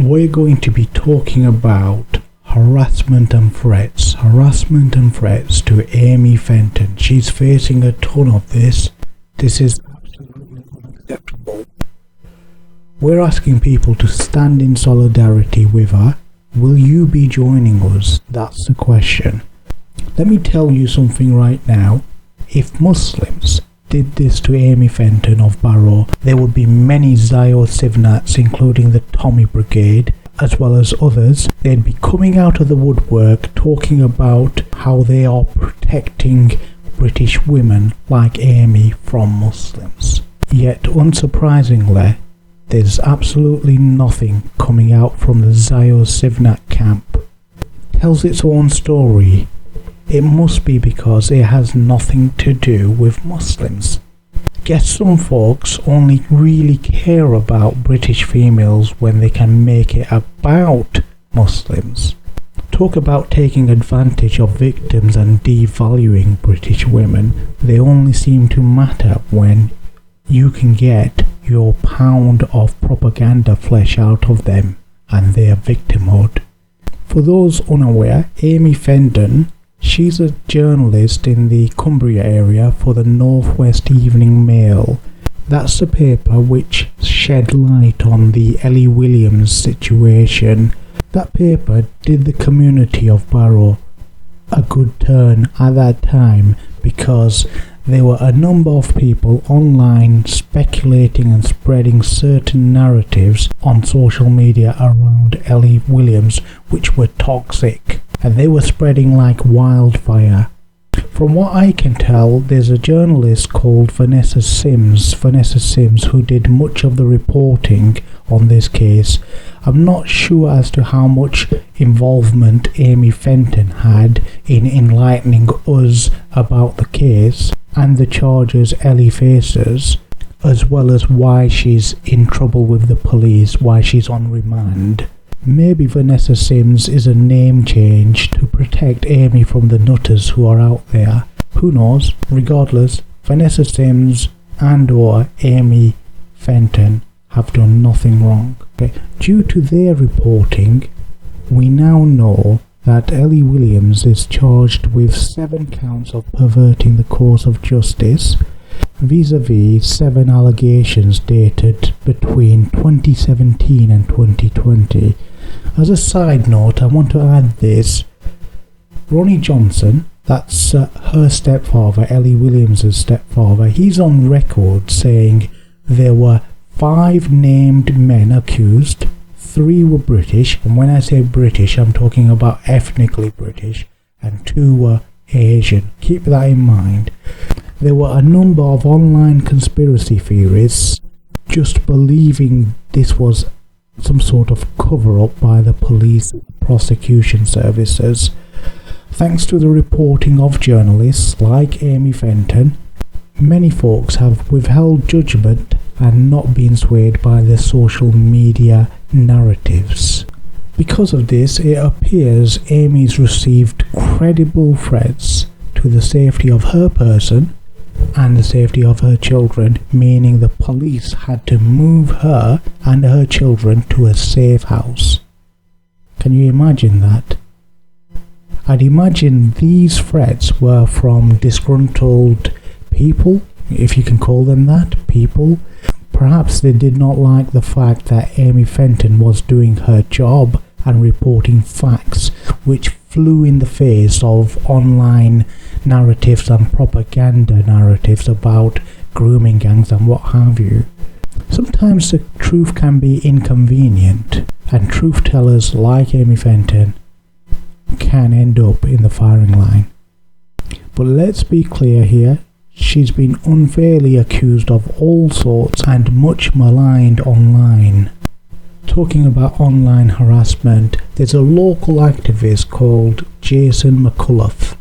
we're going to be talking about harassment and threats to Amy Fenton. She's facing a ton of this. This is absolutely unacceptable. We're asking people to stand in solidarity with her. Will you be joining us? That's the question. Let me tell you something right now. If Muslims did this to Amy Fenton of Barrow, there would be many Zio Sivnats, including the Tommy Brigade, as well as others. They'd be coming out of the woodwork talking about how they are protecting British women like Amy from Muslims. Yet, unsurprisingly, there's absolutely nothing coming out from the Zio Sivnat camp. It tells its own story. It must be because it has nothing to do with Muslims. Guess some folks only really care about British females when they can make it about Muslims. Talk about taking advantage of victims and devaluing British women. They only seem to matter when you can get your pound of propaganda flesh out of them and their victimhood. For those unaware, Amy Fenton, she's a journalist in the Cumbria area for the North West Evening Mail. That's the paper which shed light on the Ellie Williams situation. That paper did the community of Barrow a good turn at that time, because there were a number of people online speculating and spreading certain narratives on social media around Ellie Williams which were toxic, and they were spreading like wildfire. From what I can tell, there's a journalist called Vanessa Sims who did much of the reporting on this case. I'm not sure as to how much involvement Amy Fenton had in enlightening us about the case and the charges Ellie faces, as well as why she's in trouble with the police, why she's on remand. Maybe Vanessa Sims is a name change to protect Amy from the nutters who are out there. Who knows? Regardless, Vanessa Sims and or Amy Fenton have done nothing wrong. Okay. Due to their reporting, we now know that Ellie Williams is charged with 7 counts of perverting the course of justice, vis-a-vis 7 allegations dated between 2017 and 2020. As a side note, I want to add this. Ronnie Johnson, that's her stepfather, Ellie Williams' stepfather, he's on record saying there were 5 named men accused, 3 were British, and when I say British, I'm talking about ethnically British, and 2 were Asian. Keep that in mind. There were a number of online conspiracy theorists just believing this was some sort of cover-up by the police prosecution services. Thanks to the reporting of journalists like Amy Fenton, many folks have withheld judgment and not been swayed by the social media narratives. Because of this, it appears Amy's received credible threats to the safety of her person and the safety of her children, meaning the police had to move her and her children to a safe house. Can you imagine that? I'd imagine these threats were from disgruntled people, if you can call them that, people. Perhaps they did not like the fact that Amy Fenton was doing her job and reporting facts which flew in the face of online narratives and propaganda narratives about grooming gangs and what have you. Sometimes the truth can be inconvenient, and truth tellers like Amy Fenton can end up in the firing line. But let's be clear here, she's been unfairly accused of all sorts and much maligned online. Talking about online harassment, there's a local activist called Jason McCullough.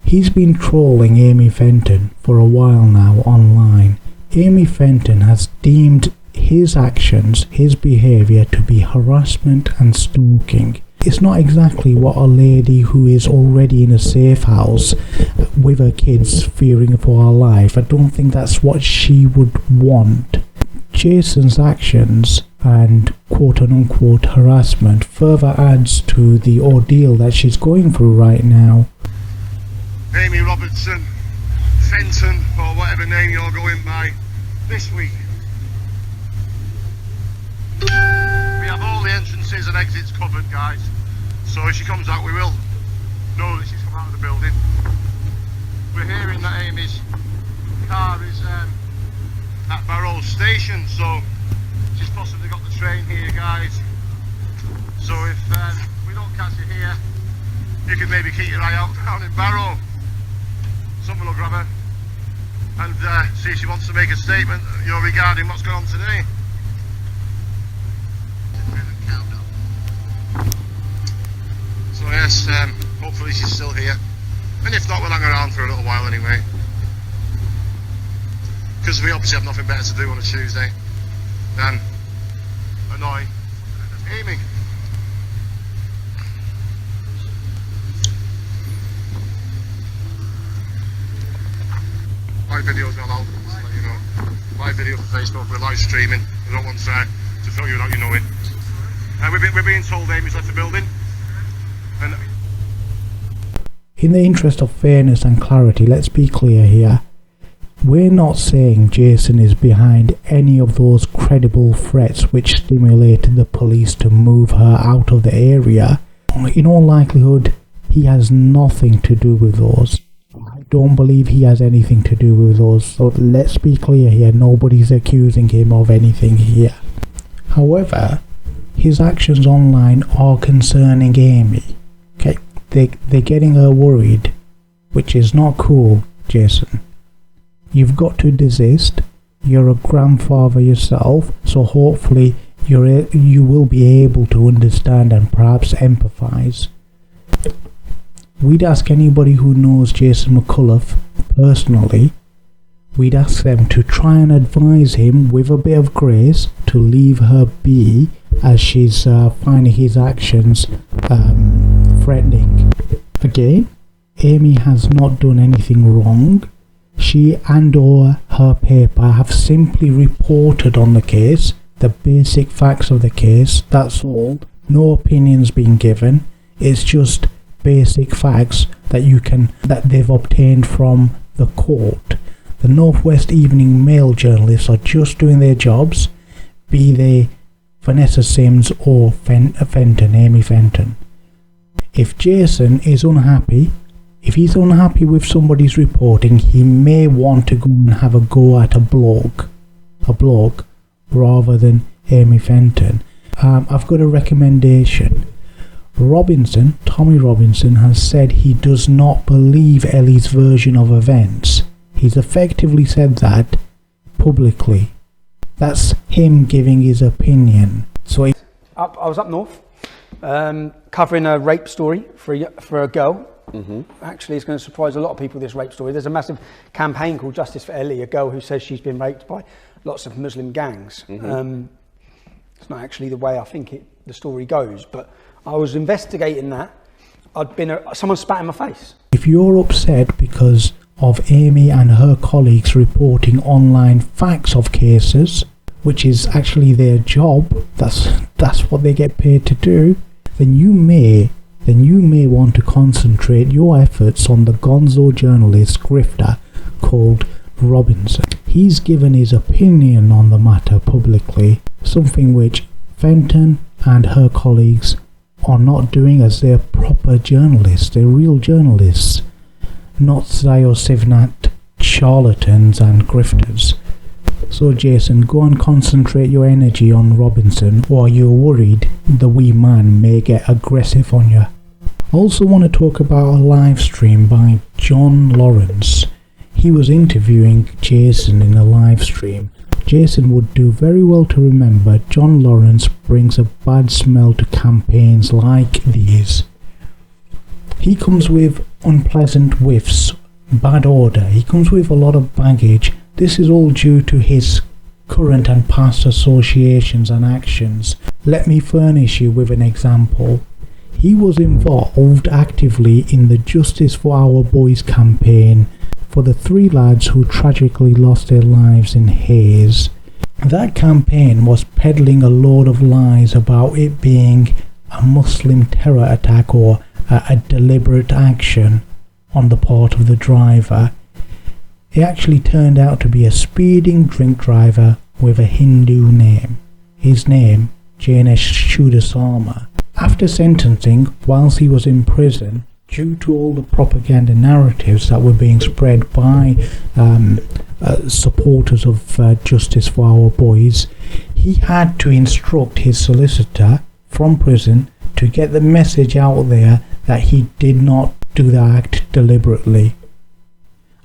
He's been trolling Amy Fenton for a while now online. Amy Fenton has deemed his actions, his behaviour to be harassment and stalking. It's not exactly what a lady who is already in a safe house with her kids fearing for her life, I don't think that's what she would want. Jason's actions and quote-unquote harassment further adds to the ordeal that she's going through right now. Amy Robertson, Fenton, or whatever name you're going by, this week. We have all the entrances and exits covered, guys. So if she comes out, we will know that she's come out of the building. We're hearing that Amy's car is at Barrow station, so she's possibly got the train here, guys. So if we don't catch her here, you can maybe keep your eye out down in Barrow. Someone will grab her and see if she wants to make a statement, regarding what's going on today. So yes, hopefully she's still here, and if not, we'll hang around for a little while anyway, because we obviously have nothing better to do on a Tuesday than annoy Amy. My video's gone out, just to let you know. My video for Facebook, we're live streaming. I don't want to film you without you knowing. We're being told Amy's left the building. And in the interest of fairness and clarity, let's be clear here. We're not saying Jason is behind any of those credible threats which stimulated the police to move her out of the area. In all likelihood, he has nothing to do with those. I don't believe he has anything to do with those. So let's be clear here, nobody's accusing him of anything here. However, his actions online are concerning Amy. Okay, they're getting her worried, which is not cool, Jason. You've got to desist. You're a grandfather yourself, so hopefully you will be able to understand and perhaps empathize. We'd ask anybody who knows Jason McCullough personally, we'd ask them to try and advise him with a bit of grace to leave her be, as she's finding his actions threatening. Again, Amy has not done anything wrong. She and/or her paper have simply reported on the case, the basic facts of the case, that's all. No opinions being given. It's just basic facts that they've obtained from the court. The Northwest Evening Mail journalists are just doing their jobs, be they Vanessa Sims or Amy Fenton. If Jason is unhappy, if he's unhappy with somebody's reporting, he may want to go and have a go at a blog rather than Amy Fenton. I've got a recommendation. Tommy Robinson has said he does not believe Ellie's version of events. He's effectively said that publicly. That's him giving his opinion. So I was up north covering a rape story for a girl. Actually, it's going to surprise a lot of people, this rape story. There's a massive campaign called Justice for Ellie, a girl who says she's been raped by lots of Muslim gangs. It's not actually the way I think the story goes, but I was investigating that. Someone spat in my face. If you're upset because of Amy and her colleagues reporting online facts of cases, which is actually their job, that's what they get paid to do, then you may want to concentrate your efforts on the gonzo journalist grifter called Robinson. He's given his opinion on the matter publicly, something which Fenton and her colleagues are not doing, as they're proper journalists, they're real journalists, not Ziosivnat charlatans and grifters. So Jason, go and concentrate your energy on Robinson, or you're worried the wee man may get aggressive on you. I also want to talk about a live stream by John Lawrence. He was interviewing Jason in a live stream. Jason would do very well to remember John Lawrence brings a bad smell to campaigns like these. He comes with unpleasant whiffs, bad odor, he comes with a lot of baggage. This is all due to his current and past associations and actions. Let me furnish you with an example. He was involved actively in the Justice for Our Boys campaign for the 3 lads who tragically lost their lives in Hayes. That campaign was peddling a load of lies about it being a Muslim terror attack or a deliberate action on the part of the driver. It actually turned out to be a speeding drink driver with a Hindu name. His name, Janesh Chudasama. After sentencing, whilst he was in prison, due to all the propaganda narratives that were being spread by supporters of Justice for Our Boys, he had to instruct his solicitor from prison to get the message out there that he did not do the act deliberately.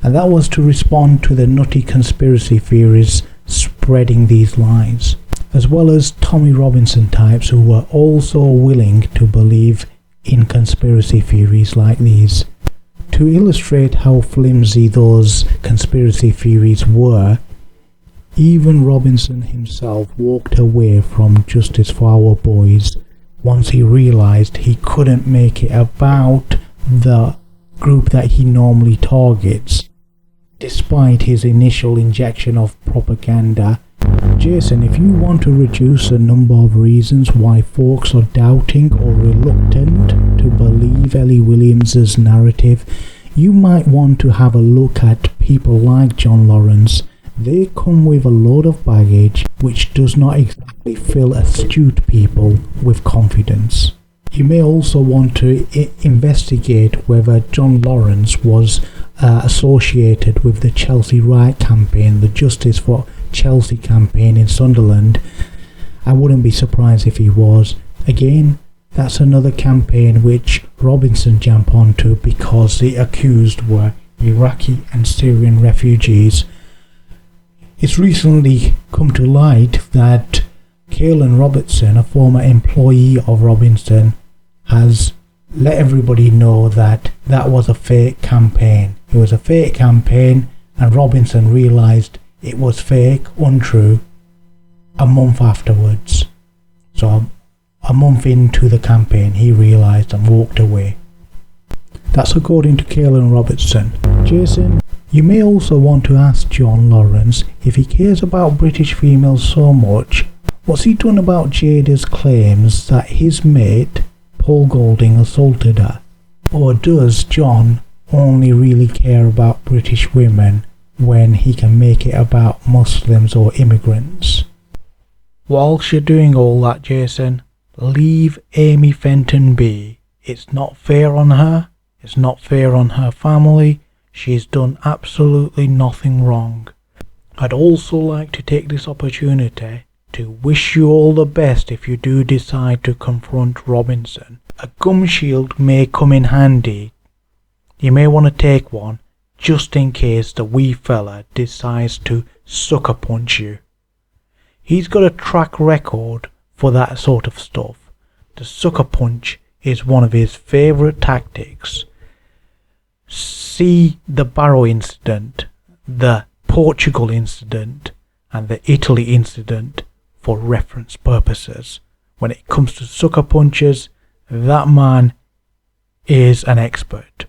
And that was to respond to the nutty conspiracy theories spreading these lies, as well as Tommy Robinson types who were also willing to believe in conspiracy theories like these. To illustrate how flimsy those conspiracy theories were, even Robinson himself walked away from Justice for Our Boys once he realised he couldn't make it about the group that he normally targets, despite his initial injection of propaganda. Jason, if you want to reduce the number of reasons why folks are doubting or reluctant to believe Ellie Williams's narrative, you might want to have a look at people like John Lawrence. They come with a load of baggage which does not exactly fill astute people with confidence. You may also want to investigate whether John Lawrence was associated with the Chelsea Right campaign, the Justice for Chelsea campaign in Sunderland. I wouldn't be surprised if he was. Again, that's another campaign which Robinson jumped onto because the accused were Iraqi and Syrian refugees. It's recently come to light that Caelan Robertson, a former employee of Robinson, has let everybody know that that was a fake campaign. It was a fake campaign, and Robinson realised it was fake, untrue, a month afterwards. So a month into the campaign he realised and walked away. That's according to Caelan Robertson. Jason, you may also want to ask John Lawrence if he cares about British females so much, what's he done about Jada's claims that his mate Paul Golding assaulted her? Or does John only really care about British women when he can make it about Muslims or immigrants? Whilst you're doing all that, Jason, leave Amy Fenton be. It's not fair on her. It's not fair on her family. She's done absolutely nothing wrong. I'd also like to take this opportunity to wish you all the best if you do decide to confront Robinson. A gum shield may come in handy. You may want to take one just in case the wee fella decides to sucker punch you. He's got a track record for that sort of stuff. The sucker punch is one of his favourite tactics. See the Barrow incident, the Portugal incident, and the Italy incident for reference purposes. When it comes to sucker punches, that man is an expert.